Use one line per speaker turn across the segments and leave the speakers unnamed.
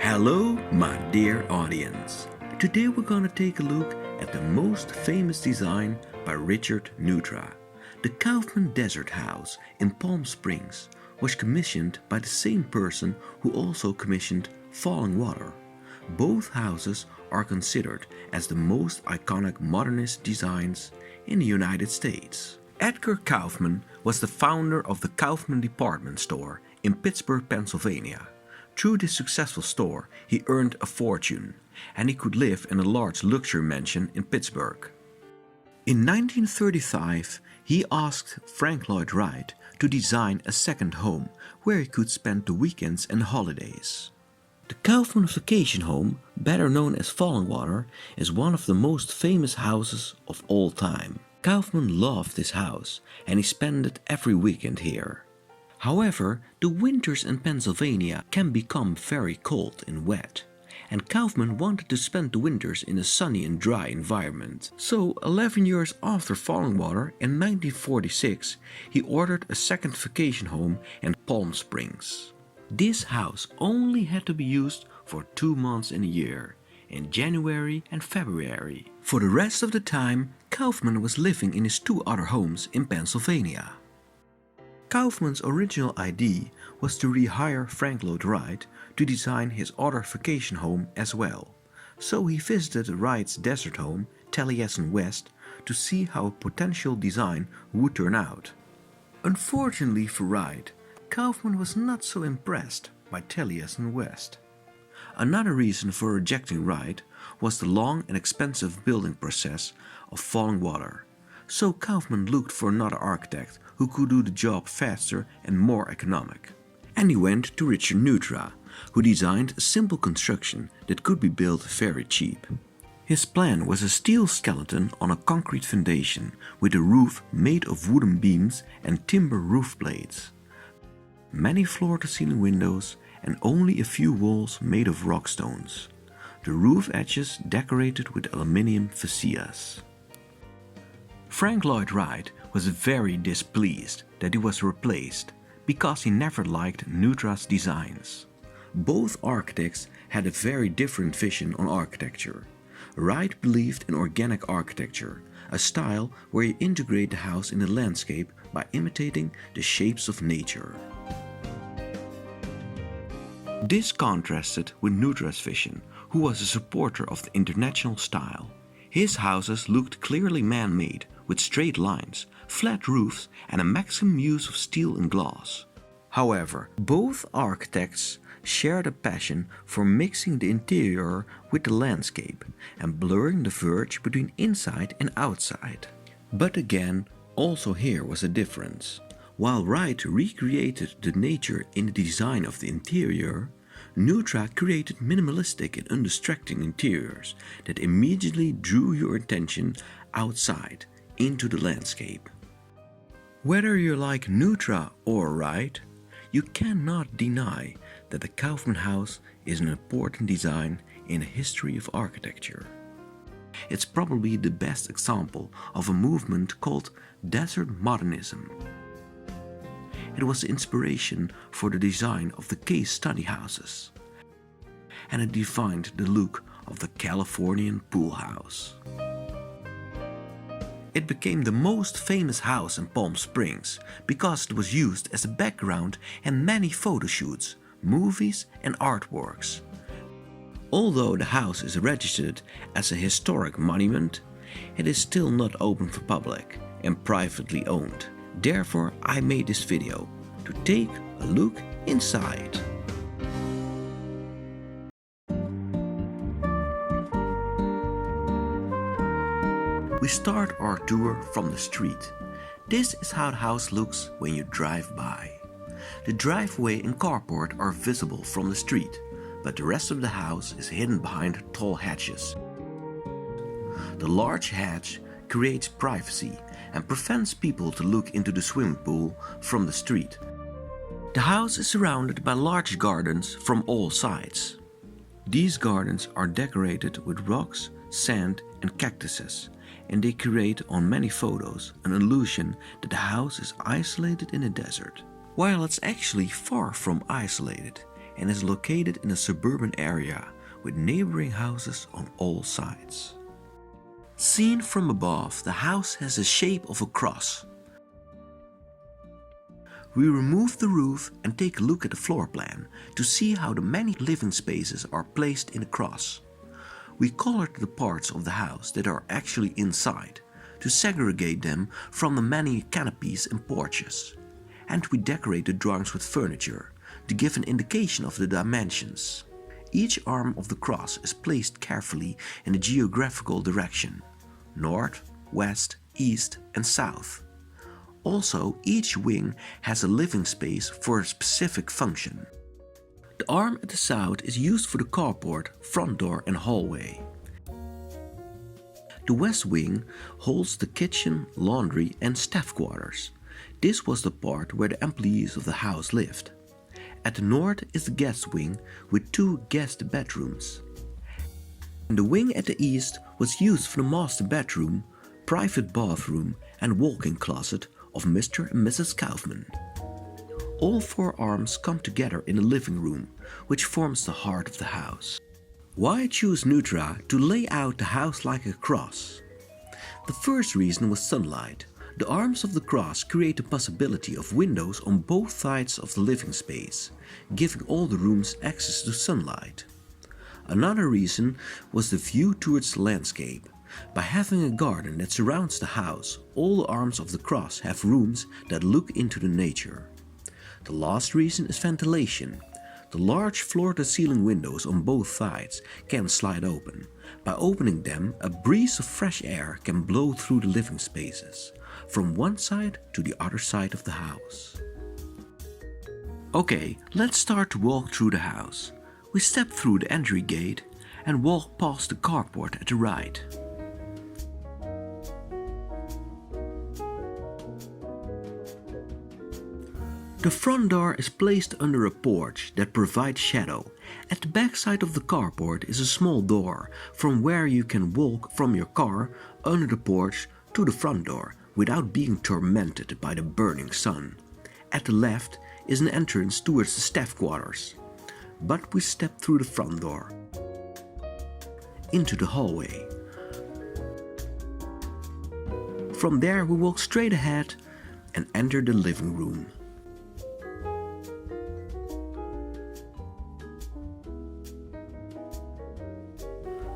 Hello, my dear audience. Today we're gonna take a look at the most famous design by Richard Neutra. The Kaufmann Desert House in Palm Springs was commissioned by the same person who also commissioned Fallingwater. Both houses are considered as the most iconic modernist designs in the United States. Edgard Kaufmann was the founder of the Kaufmann department store in Pittsburgh, Pennsylvania. Through this successful store, he earned a fortune, and he could live in a large luxury mansion in Pittsburgh. In 1935, he asked F.L Wright to design a second home where he could spend the weekends and holidays. The Kaufmann vacation home, better known as Fallingwater, is one of the most famous houses of all time. Kaufmann loved this house, and he spent it every weekend here. However, the winters in Pennsylvania can become very cold and wet, and Kaufmann wanted to spend the winters in a sunny and dry environment. So 11 years after Fallingwater, in 1946, he ordered a second vacation home in Palm Springs. This house only had to be used for 2 months in a year, in January and February. For the rest of the time, Kaufmann was living in his 2 other homes in Pennsylvania. Kaufmann's original idea was to rehire F.L Wright to design his other vacation home as well. So he visited Wright's desert home, Taliesin West, to see how a potential design would turn out. Unfortunately for Wright, Kaufmann was not so impressed by Taliesin West. Another reason for rejecting Wright was the long and expensive building process of Fallingwater. So Kaufmann looked for another architect who could do the job faster and more economic. And he went to Richard Neutra, who designed a simple construction that could be built very cheap. His plan was a steel skeleton on a concrete foundation with a roof made of wooden beams and timber roof blades. Many floor-to-ceiling windows and only a few walls made of rock stones. The roof edges decorated with aluminium fascias. F.L Wright was very displeased that he was replaced because he never liked Neutra's designs. Both architects had a very different vision on architecture. Wright believed in organic architecture, a style where you integrate the house in the landscape by imitating the shapes of nature. This contrasted with Neutra's vision, who was a supporter of the international style. His houses looked clearly man-made, with straight lines, flat roofs, and a maximum use of steel and glass. However, both architects shared a passion for mixing the interior with the landscape and blurring the verge between inside and outside. But again, also here was a difference. While Wright recreated the nature in the design of the interior, Neutra created minimalistic and undistracting interiors that immediately drew your attention outside into the landscape. Whether you like Neutra or Wright, you cannot deny that the Kaufmann house is an important design in the history of architecture. It's probably the best example of a movement called Desert Modernism. It was the inspiration for the design of the case study houses, and it defined the look of the Californian pool house. It became the most famous house in Palm Springs because it was used as a background in many photo shoots, movies and artworks. Although the house is registered as a historic monument, it is still not open for public and privately owned. Therefore, I made this video to take a look inside. We start our tour from the street. This is how the house looks when you drive by. The driveway and carport are visible from the street, but the rest of the house is hidden behind tall hedges. The large hedge creates privacy and prevents people to look into the swimming pool from the street. The house is surrounded by large gardens from all sides. These gardens are decorated with rocks, sand and cactuses, and they create on many photos an illusion that the house is isolated in a desert. While it's actually far from isolated, and is located in a suburban area with neighboring houses on all sides. Seen from above, the house has the shape of a cross. We remove the roof and take a look at the floor plan to see how the many living spaces are placed in a cross. We colored the parts of the house that are actually inside to segregate them from the many canopies and porches. And we decorate the drawings with furniture to give an indication of the dimensions. Each arm of the cross is placed carefully in a geographical direction: north, west, east and south. Also, each wing has a living space for a specific function. The arm at the south is used for the carport, front door and hallway. The west wing holds the kitchen, laundry and staff quarters. This was the part where the employees of the house lived. At the north is the guest wing with 2 guest bedrooms. And the wing at the east was used for the master bedroom, private bathroom and walk-in closet of Mr. and Mrs. Kaufmann. All 4 arms come together in the living room, which forms the heart of the house. Why choose Neutra to lay out the house like a cross? The first reason was sunlight. The arms of the cross create the possibility of windows on both sides of the living space, giving all the rooms access to sunlight. Another reason was the view towards the landscape. By having a garden that surrounds the house, all the arms of the cross have rooms that look into the nature. The last reason is ventilation. The large floor-to-ceiling windows on both sides can slide open. By opening them, a breeze of fresh air can blow through the living spaces, from one side to the other side of the house. Okay, let's start to walk through the house. We step through the entry gate and walk past the carport at the right. The front door is placed under a porch that provides shadow. At the back side of the carport is a small door from where you can walk from your car under the porch to the front door without being tormented by the burning sun. At the left is an entrance towards the staff quarters. But we step through the front door into the hallway. From there we walk straight ahead and enter the living room.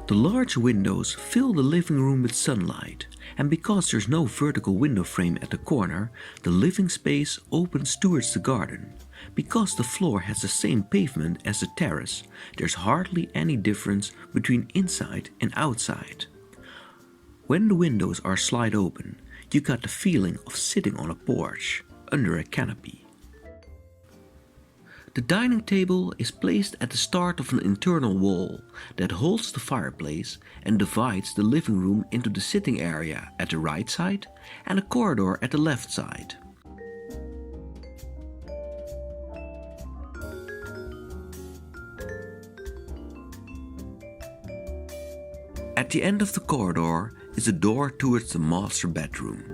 The large windows fill the living room with sunlight, and because there's no vertical window frame at the corner, the living space opens towards the garden. Because the floor has the same pavement as the terrace, there's hardly any difference between inside and outside. When the windows are slide open, you got the feeling of sitting on a porch, under a canopy. The dining table is placed at the start of an internal wall that holds the fireplace and divides the living room into the sitting area at the right side and a corridor at the left side. At the end of the corridor is a door towards the master bedroom.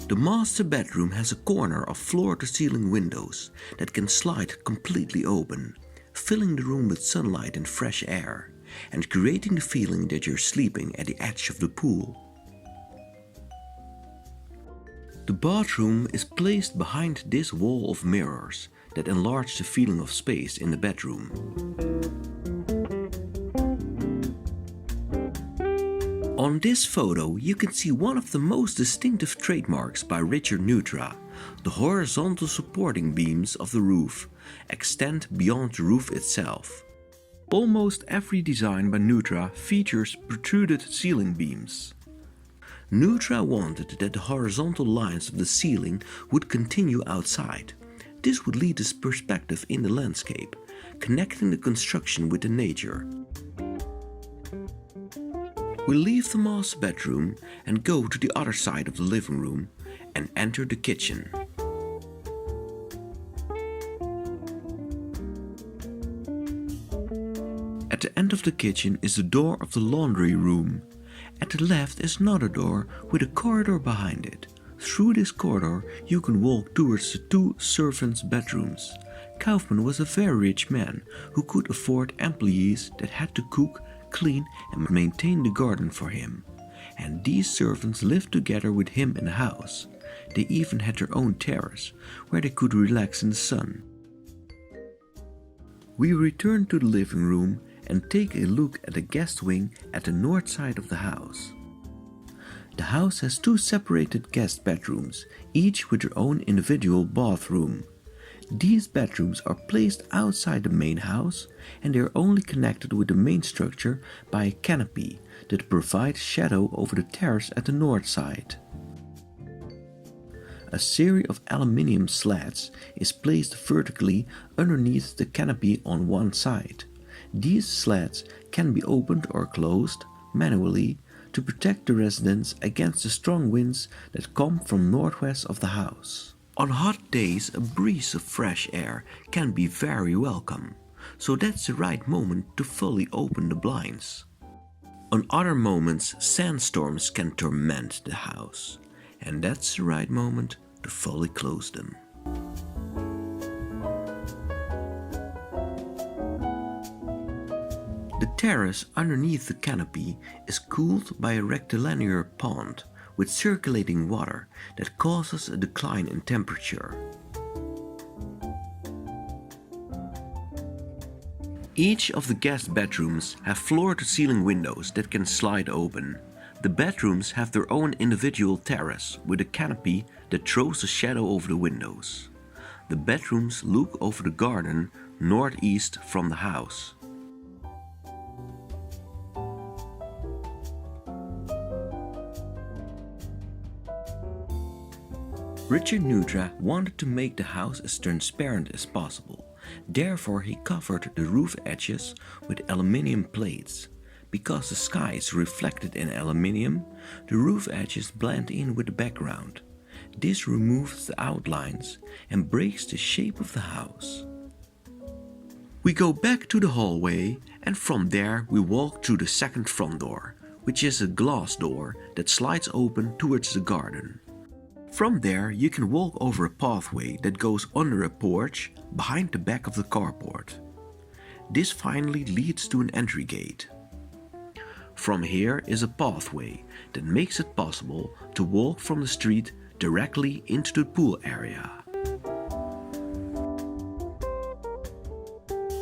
The master bedroom has a corner of floor-to-ceiling windows that can slide completely open, filling the room with sunlight and fresh air, and creating the feeling that you're sleeping at the edge of the pool. The bathroom is placed behind this wall of mirrors that enlarge the feeling of space in the bedroom. On this photo you can see one of the most distinctive trademarks by Richard Neutra. The horizontal supporting beams of the roof extend beyond the roof itself. Almost every design by Neutra features protruded ceiling beams. Neutra wanted that the horizontal lines of the ceiling would continue outside. This would lead to perspective in the landscape, connecting the construction with the nature. We leave the master bedroom and go to the other side of the living room and enter the kitchen. At the end of the kitchen is the door of the laundry room. At the left is another door with a corridor behind it. Through this corridor you can walk towards the two servants' bedrooms. Kaufmann was a very rich man who could afford employees that had to cook, clean and maintain the garden for him. And these servants lived together with him in the house. They even had their own terrace where they could relax in the sun. We return to the living room and take a look at the guest wing at the north side of the house. The house has two separated guest bedrooms, each with their own individual bathroom. These bedrooms are placed outside the main house and they are only connected with the main structure by a canopy that provides shadow over the terrace at the north side. A series of aluminium slats is placed vertically underneath the canopy on one side. These slats can be opened or closed manually to protect the residents against the strong winds that come from northwest of the house. On hot days, a breeze of fresh air can be very welcome, so that's the right moment to fully open the blinds. On other moments, sandstorms can torment the house, and that's the right moment to fully close them. The terrace underneath the canopy is cooled by a rectilinear pond with circulating water that causes a decline in temperature. Each of the guest bedrooms have floor-to-ceiling windows that can slide open. The bedrooms have their own individual terrace with a canopy that throws a shadow over the windows. The bedrooms look over the garden northeast from the house. Richard Neutra wanted to make the house as transparent as possible. Therefore, he covered the roof edges with aluminium plates. Because the sky is reflected in aluminium, the roof edges blend in with the background. This removes the outlines and breaks the shape of the house. We go back to the hallway and from there we walk through the second front door, which is a glass door that slides open towards the garden. From there you can walk over a pathway that goes under a porch behind the back of the carport. This finally leads to an entry gate. From here is a pathway that makes it possible to walk from the street directly into the pool area.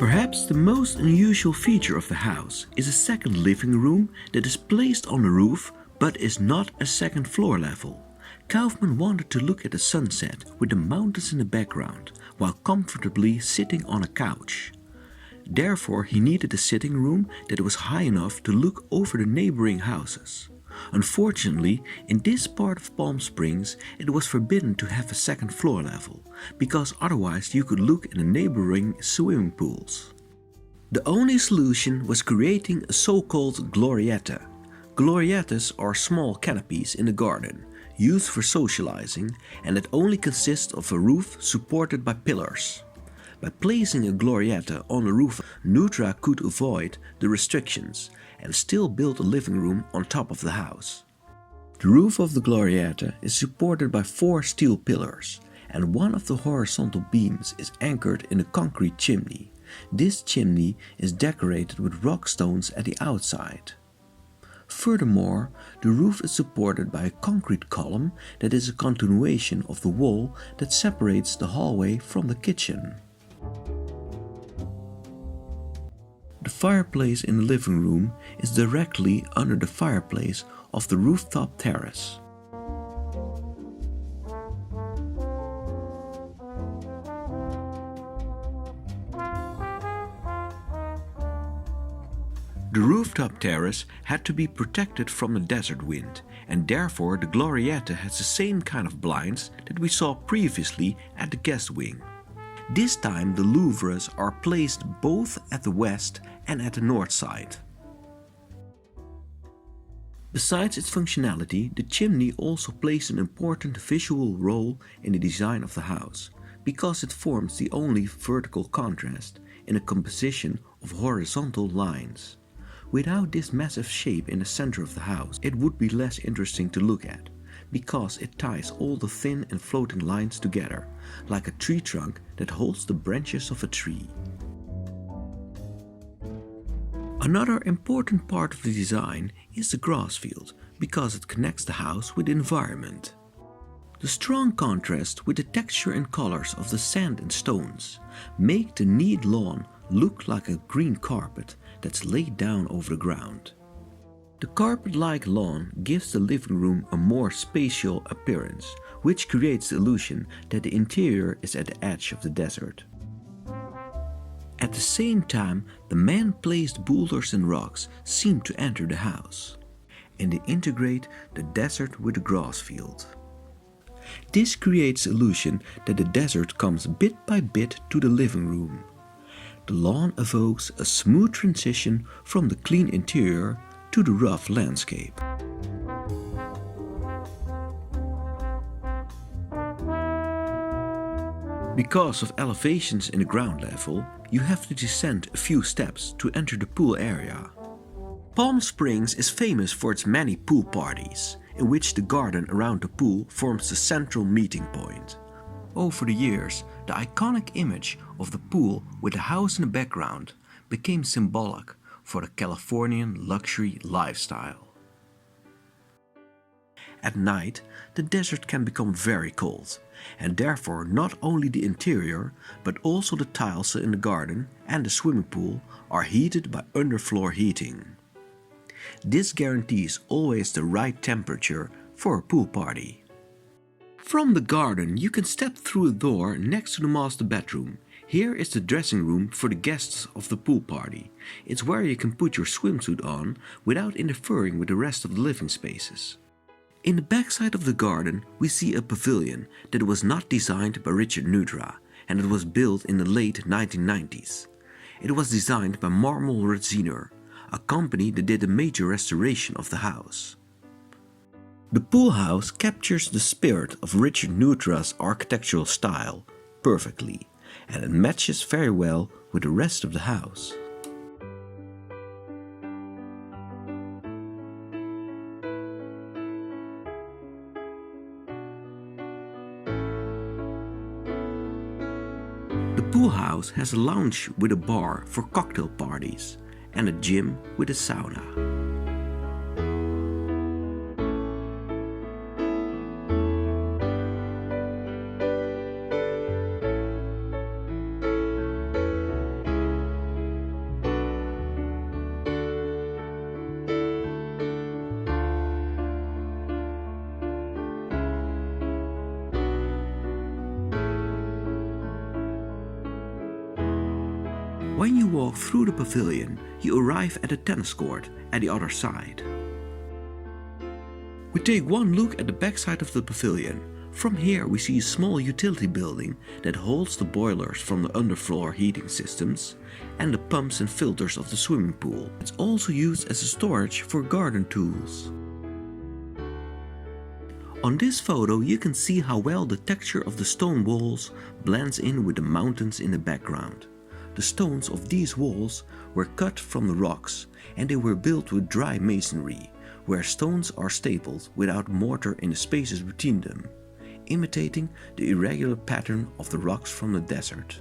Perhaps the most unusual feature of the house is a second living room that is placed on the roof but is not a second floor level. Kaufmann wanted to look at the sunset with the mountains in the background while comfortably sitting on a couch. Therefore, he needed a sitting room that was high enough to look over the neighboring houses. Unfortunately, in this part of Palm Springs, it was forbidden to have a second floor level, because otherwise you could look in the neighboring swimming pools. The only solution was creating a so-called Glorietta. Gloriettas are small canopies in the garden, used for socializing, and that only consists of a roof supported by pillars. By placing a Glorietta on the roof, Neutra could avoid the restrictions and still build a living room on top of the house. The roof of the Glorietta is supported by 4 steel pillars, and one of the horizontal beams is anchored in a concrete chimney. This chimney is decorated with rock stones at the outside. Furthermore, the roof is supported by a concrete column that is a continuation of the wall that separates the hallway from the kitchen. The fireplace in the living room is directly under the fireplace of the rooftop terrace. The rooftop terrace had to be protected from the desert wind, and therefore the Glorietta has the same kind of blinds that we saw previously at the guest wing. This time the louvres are placed both at the west and at the north side. Besides its functionality, the chimney also plays an important visual role in the design of the house, because it forms the only vertical contrast in a composition of horizontal lines. Without this massive shape in the center of the house, it would be less interesting to look at, because it ties all the thin and floating lines together, like a tree trunk that holds the branches of a tree. Another important part of the design is the grass field, because it connects the house with the environment. The strong contrast with the texture and colors of the sand and stones make the neat lawn look like a green carpet that's laid down over the ground. The carpet-like lawn gives the living room a more spatial appearance, which creates the illusion that the interior is at the edge of the desert. At the same time, the man-placed boulders and rocks seem to enter the house, and they integrate the desert with the grass field. This creates the illusion that the desert comes bit by bit to the living room. The lawn evokes a smooth transition from the clean interior to the rough landscape. Because of elevations in the ground level, you have to descend a few steps to enter the pool area. Palm Springs is famous for its many pool parties, in which the garden around the pool forms the central meeting point. Over the years, the iconic image of the pool with the house in the background became symbolic for the Californian luxury lifestyle. At night, the desert can become very cold, and therefore not only the interior, but also the tiles in the garden and the swimming pool are heated by underfloor heating. This guarantees always the right temperature for a pool party. From the garden you can step through a door next to the master bedroom. Here is the dressing room for the guests of the pool party. It's where you can put your swimsuit on without interfering with the rest of the living spaces. In the backside of the garden we see a pavilion that was not designed by Richard Neutra, and it was built in the late 1990s. It was designed by Lautner, a company that did a major restoration of the house. The pool house captures the spirit of Richard Neutra's architectural style perfectly, and it matches very well with the rest of the house. The pool house has a lounge with a bar for cocktail parties and a gym with a sauna. When you walk through the pavilion, you arrive at a tennis court at the other side. We take one look at the backside of the pavilion. From here we see a small utility building that holds the boilers from the underfloor heating systems and the pumps and filters of the swimming pool. It's also used as a storage for garden tools. On this photo you can see how well the texture of the stone walls blends in with the mountains in the background. The stones of these walls were cut from the rocks, and they were built with dry masonry, where stones are stapled without mortar in the spaces between them, imitating the irregular pattern of the rocks from the desert.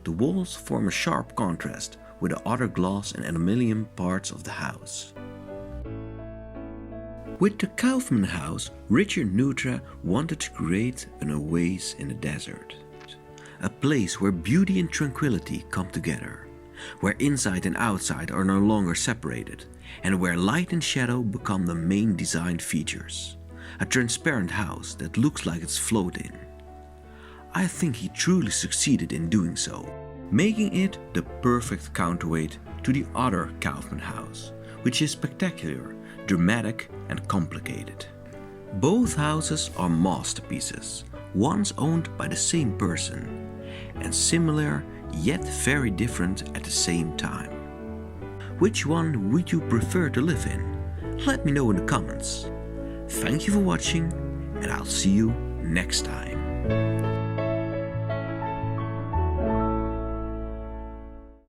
The walls form a sharp contrast with the other glass and aluminium parts of the house. With the Kaufmann house, Richard Neutra wanted to create an oasis in the desert. A place where beauty and tranquility come together, where inside and outside are no longer separated, and where light and shadow become the main design features. A transparent house that looks like it's floating. I think he truly succeeded in doing so, making it the perfect counterweight to the other Kaufmann house, which is spectacular, dramatic and complicated. Both houses are masterpieces, once owned by the same person, and similar yet very different at the same time. Which one would you prefer to live in? Let me know in the comments. Thank you for watching, and I'll see you next time.